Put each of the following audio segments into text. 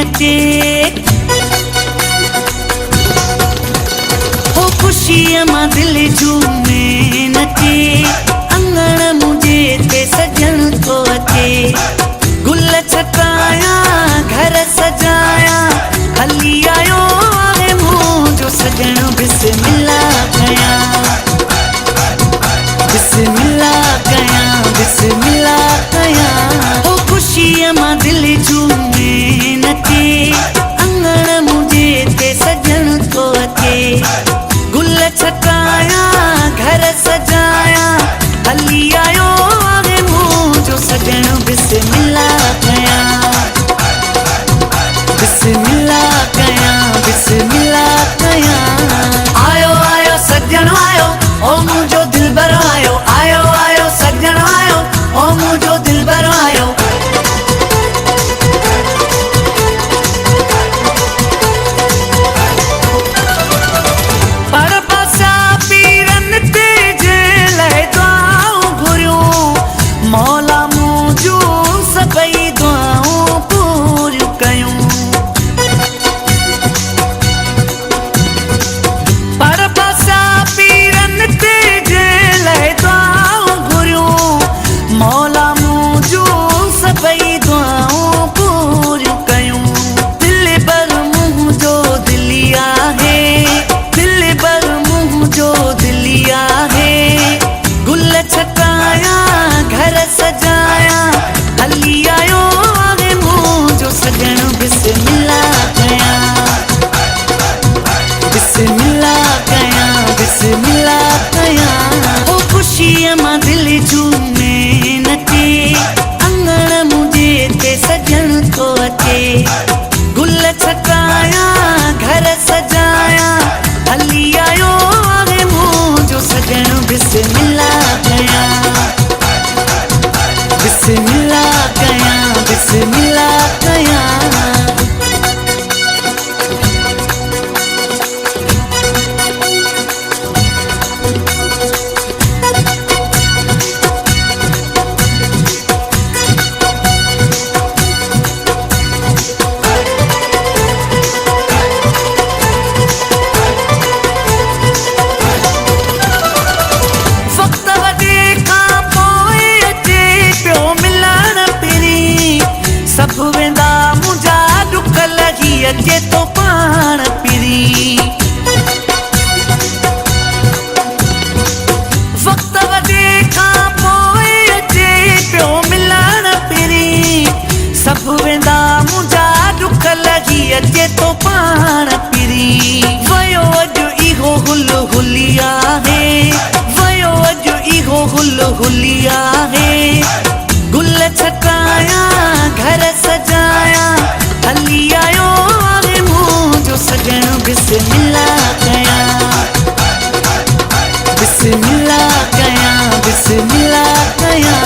नचे हो खुशी मां दिल झूमे नचे अंगण मुझे ते सजन को अचे गुल छटाया घर सजाया हली आयो है मुझो सजन बिस्मिल्लाह कया बिस्मिल्लाह कया बिस्मिल्लाह कया हो खुशी मां दिल झूमे नचे अंगण मुझे ते सजन को अचे गुल छटाया घर सजाया हली आयो है मुझो सजन बिस्मिल्लाह कया बिस्मिल्लाह कया बिस्मिल्लाह कया आयो आयो सजन आयो ओ मुझो दिलबर आयो आयो आयो सजन आयो ओ मुझो दिलबर आयो पर पासा पीरन ते जे लहे दुआऊं घुरियूं मौला मुझो सभई दुआऊं पूरियूं कयूं पर पासा पीरन ते जे लहे दुआऊं घुरियूं मौला मुझो सभई दुआऊं पूरियूं कयूं दिल बर मुझो दिलिया है दिल बर मुझो दिलिया है गुल छटाया घर सजाया हली आयो है मुझो सजन बिस्मिल्लाह कया बिस्मिल्लाह कया बिस्मिल्लाह कया ओ खुशी मां दिल झूमे नचे अंगण मुझे ते सजन को अचे गुल छटाया घर सजाया हली आयो है मुझो सजन बिस्मिल्लाह कया बिस्मिल्लाह कया बिस्मिल्लाह कया वक्त वॾे खां पोइ अचे पियो मिलण पिरी सभु वेंदा मुंहिंजा ॾुख लही अचे तो पाण पिरी वक्त वॾे खां पोइ अचे पियो मिलण पिरी सभु वेंदा मुंहिंजा ॾुख लही अचे तो पाण पिरी वयो अॼु इहो हुल हुलिया है वयो अॼु इहो हुल हुलिया है गुल छटाया घर सजाया हली आयो है मुझो सजन बिस्मिल्लाह कया बिस्मिल्लाह कया बिस्मिल्लाह कया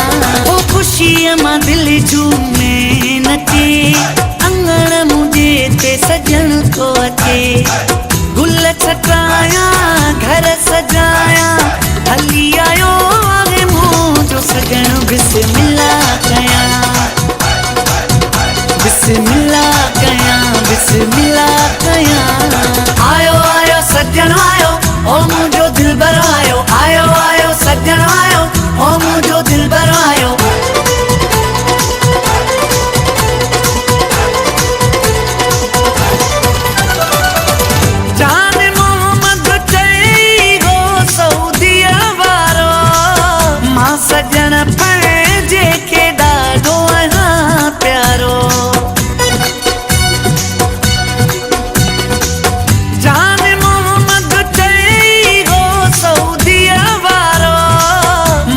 ओ खुशी मां दिल झूमे नचे अंगण मुझे ते सजन को अचे गुल छटाया घर सजाया हली आयो है मुझो सजन बिस्मिल्लाह कया बिस्मिल्लाह कया बिस्मिल्लाह कया आयो आयो सजन आयो ओ मुझो दिलबर आयो आयो आयो सजन आयो ओ मुझो दिलबर आयो जान मोहम्मद चई हो सऊदीअ वारो मां सजन पंहिंजे खे ॾाढो आहियां प्यारो जान मोहम्मद चई हो सऊदीअ वारो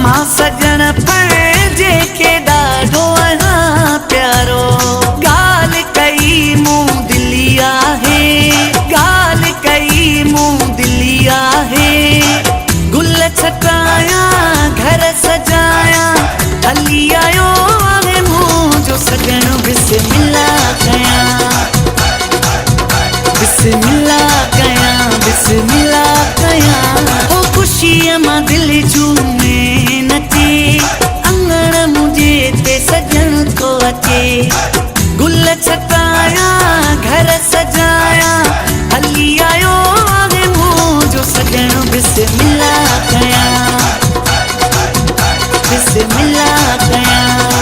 मां सजन पंहिंजे खे ॾाढो आहियां प्यारो ॻाल्हि कई मूं दिलिया है ॻाल्हि कई मूं दिलिया है गुल छटाया घर सजाया हली आयो है मुझो सजन बिस्मिल्लाह कया बिस्मिल्लाह कया बिस्मिल्लाह कया ओ खुशी मां दिल झूमे नचे अंगण मुझे ते सजन को अचे गुल छटाया कया।